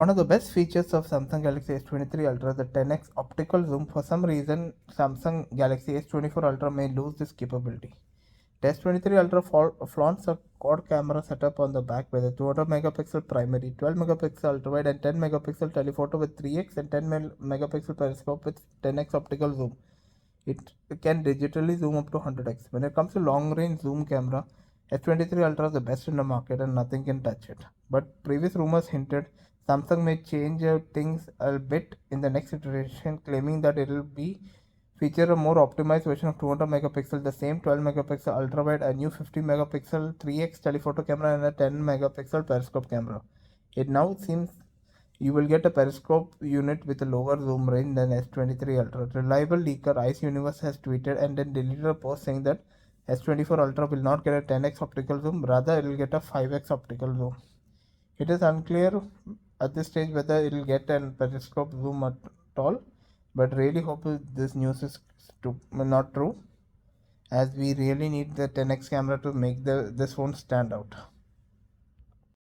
One of the best features of Samsung Galaxy S23 Ultra is the 10x optical zoom. For some reason, Samsung Galaxy S24 Ultra may lose this capability. The S23 Ultra flaunts a quad camera setup on the back with a 200 megapixel primary, 12 megapixel ultrawide, and 10 megapixel telephoto with 3x and 10 megapixel periscope with 10x optical zoom. It can digitally zoom up to 100x. When it comes to long range zoom camera, S23 Ultra is the best in the market and nothing can touch it. But previous rumors hinted Samsung may change things a bit in the next iteration, claiming that it will be feature a more optimized version of 200 megapixel, the same 12 megapixel ultra wide, a new 50 megapixel 3x telephoto camera, and a 10 megapixel periscope camera. It now seems you will get a periscope unit with a lower zoom range than S23 Ultra. Reliable leaker Ice Universe has tweeted and then deleted a post saying that S24 Ultra will not get a 10x optical zoom, rather it will get a 5x optical zoom. It is unclear at this stage whether it will get a periscope zoom at all, but really hope this news is not true, as we really need the 10x camera to make this phone stand out.